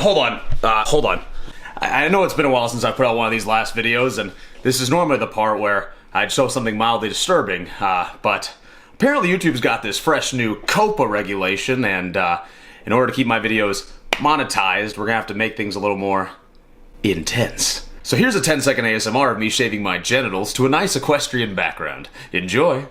hold on. I know it's been a while since I put out one of these last videos, and this is normally the part where I'd show something mildly disturbing, but apparently YouTube's got this fresh new COPA regulation, and in order to keep my videos monetized, we're gonna have to make things a little more intense. So here's a 10-second ASMR of me shaving my genitals to a nice equestrian background. Enjoy.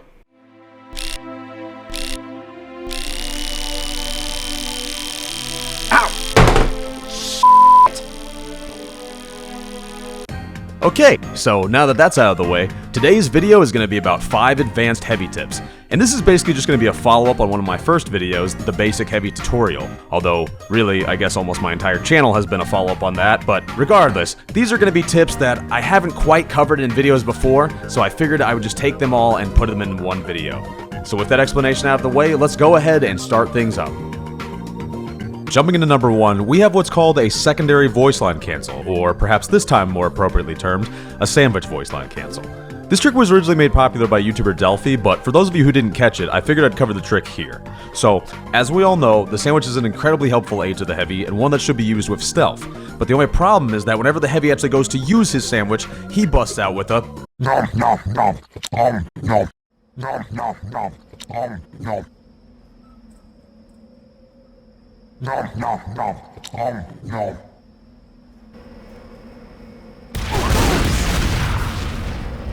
Okay, so now that that's out of the way, today's video is going to be about 5 advanced heavy tips. And this is basically just going to be a follow-up on one of my first videos, the basic heavy tutorial. Although, really, I guess almost my entire channel has been a follow-up on that, but regardless, these are going to be tips that I haven't quite covered in videos before, so I figured I would just take them all and put them in one video. So with that explanation out of the way, let's go ahead and start things up. Jumping into number 1, we have what's called a secondary voice line cancel, or perhaps this time more appropriately termed, a sandwich voice line cancel. This trick was originally made popular by YouTuber Delphi, but for those of you who didn't catch it, I figured I'd cover the trick here. So, as we all know, the sandwich is an incredibly helpful aid to the heavy, and one that should be used with stealth. But the only problem is that whenever the heavy actually goes to use his sandwich, he busts out with a nom nom nom nom nom nom nom nom nom. Nom nom nom nom nom.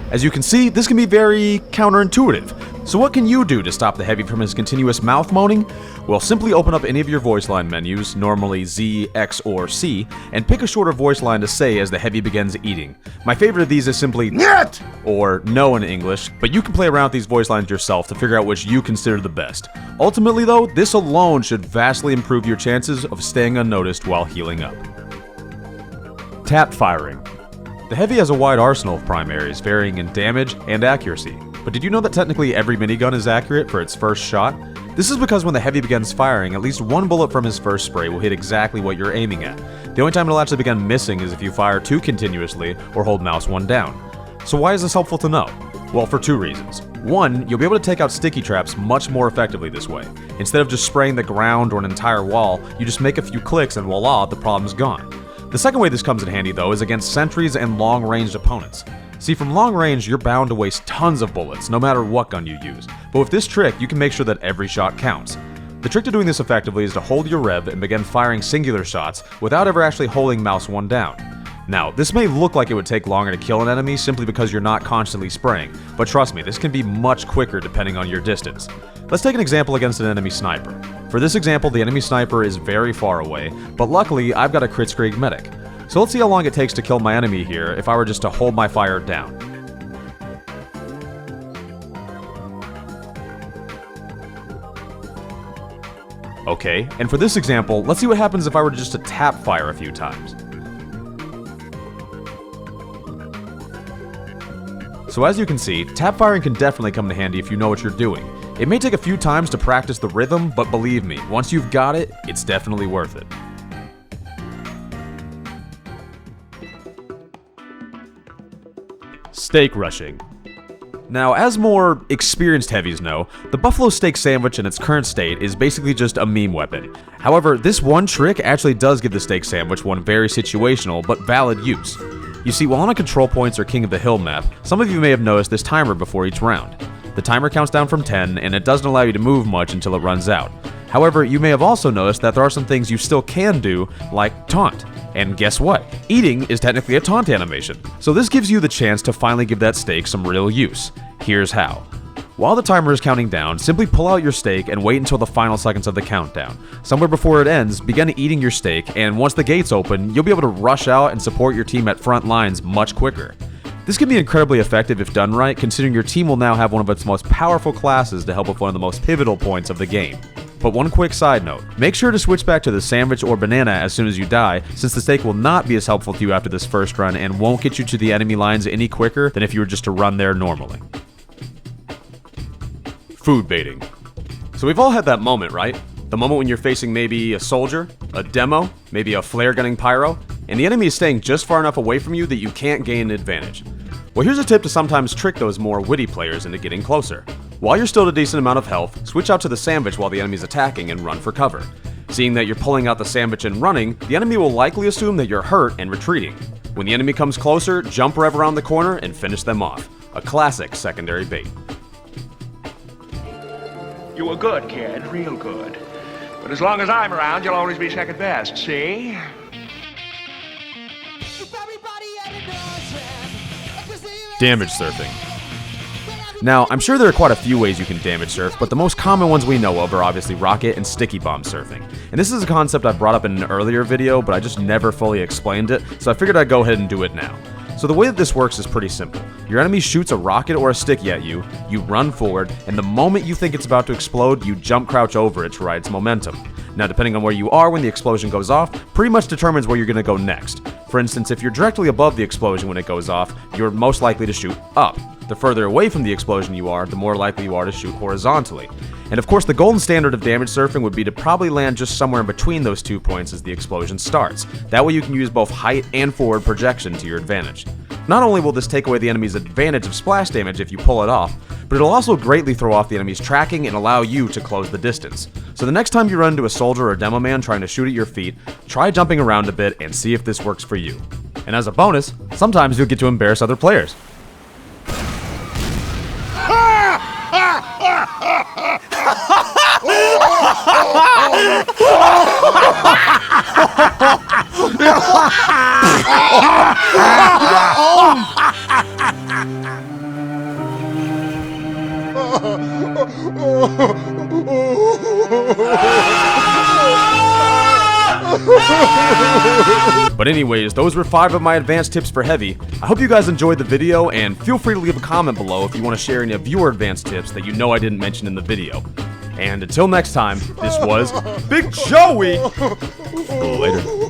As you can see, this can be very counterintuitive. So what can you do to stop the heavy from his continuous mouth moaning? Well, simply open up any of your voice line menus, normally Z, X, or C, and pick a shorter voice line to say as the heavy begins eating. My favorite of these is simply NYET! Or no in English, but you can play around with these voice lines yourself to figure out which you consider the best. Ultimately though, this alone should vastly improve your chances of staying unnoticed while healing up. Tapfiring. The heavy has a wide arsenal of primaries, varying in damage and accuracy. But did you know that technically every minigun is accurate for its first shot? This is because when the heavy begins firing, at least one bullet from his first spray will hit exactly what you're aiming at. The only time it'll actually begin missing is if you fire too continuously or hold mouse 1 down. So why is this helpful to know? Well, for 2 reasons. 1, you'll be able to take out sticky traps much more effectively this way. Instead of just spraying the ground or an entire wall, you just make a few clicks and voila, the problem's gone. The second way this comes in handy though is against sentries and long-ranged opponents. See, from long range, you're bound to waste tons of bullets, no matter what gun you use. But with this trick, you can make sure that every shot counts. The trick to doing this effectively is to hold your rev and begin firing singular shots without ever actually holding mouse 1 down. Now, this may look like it would take longer to kill an enemy simply because you're not constantly spraying, but trust me, this can be much quicker depending on your distance. Let's take an example against an enemy sniper. For this example, the enemy sniper is very far away, but luckily I've got a Kritzkrieg medic. So let's see how long it takes to kill my enemy here if I were just to hold my fire down. Okay, and for this example, let's see what happens if I were just to tap fire a few times. So as you can see, tap firing can definitely come in handy if you know what you're doing. It may take a few times to practice the rhythm, but believe me, once you've got it, it's definitely worth it. Steak rushing. Now, as more experienced heavies know, the buffalo steak sandwich in its current state is basically just a meme weapon. However, this one trick actually does give the steak sandwich one very situational but valid use. You see, while on a control points or King of the Hill map, some of you may have noticed this timer before each round. The timer counts down from 10, and it doesn't allow you to move much until it runs out. However, you may have also noticed that there are some things you still can do, like taunt. And guess what? Eating is technically a taunt animation. So this gives you the chance to finally give that steak some real use. Here's how. While the timer is counting down, simply pull out your steak and wait until the final seconds of the countdown. Somewhere before it ends, begin eating your steak, and once the gates open, you'll be able to rush out and support your team at front lines much quicker. This can be incredibly effective if done right, considering your team will now have one of its most powerful classes to help with one of the most pivotal points of the game. But one quick side note, make sure to switch back to the sandwich or banana as soon as you die, since the steak will not be as helpful to you after this first run and won't get you to the enemy lines any quicker than if you were just to run there normally. Food baiting. So we've all had that moment, right? The moment when you're facing maybe a soldier, a demo, maybe a flare gunning pyro, and the enemy is staying just far enough away from you that you can't gain an advantage. Well, here's a tip to sometimes trick those more witty players into getting closer. While you're still at a decent amount of health, switch out to the sandwich while the enemy's attacking and run for cover. Seeing that you're pulling out the sandwich and running, the enemy will likely assume that you're hurt and retreating. When the enemy comes closer, jump right around the corner and finish them off. A classic secondary bait. You were good, kid, real good. But as long as I'm around, you'll always be second best, see? Damage surfing. Now, I'm sure there are quite a few ways you can damage surf, but the most common ones we know of are obviously rocket and sticky bomb surfing. And this is a concept I brought up in an earlier video, but I just never fully explained it, so I figured I'd go ahead and do it now. So the way that this works is pretty simple. Your enemy shoots a rocket or a sticky at you, you run forward, and the moment you think it's about to explode, you jump crouch over it to ride its momentum. Now, depending on where you are when the explosion goes off, pretty much determines where you're going to go next. For instance, if you're directly above the explosion when it goes off, you're most likely to shoot up. The further away from the explosion you are, the more likely you are to shoot horizontally. And of course, the golden standard of damage surfing would be to probably land just somewhere in between those 2 points as the explosion starts. That way you can use both height and forward projection to your advantage. Not only will this take away the enemy's advantage of splash damage if you pull it off, but it'll also greatly throw off the enemy's tracking and allow you to close the distance. So the next time you run into a soldier or demo man trying to shoot at your feet, try jumping around a bit and see if this works for you. And as a bonus, sometimes you'll get to embarrass other players. But anyways, those were 5 of my advanced tips for heavy. I hope you guys enjoyed the video, and feel free to leave a comment below if you want to share any of your advanced tips that you know I didn't mention in the video. And until next time, this was Big Joey! Later.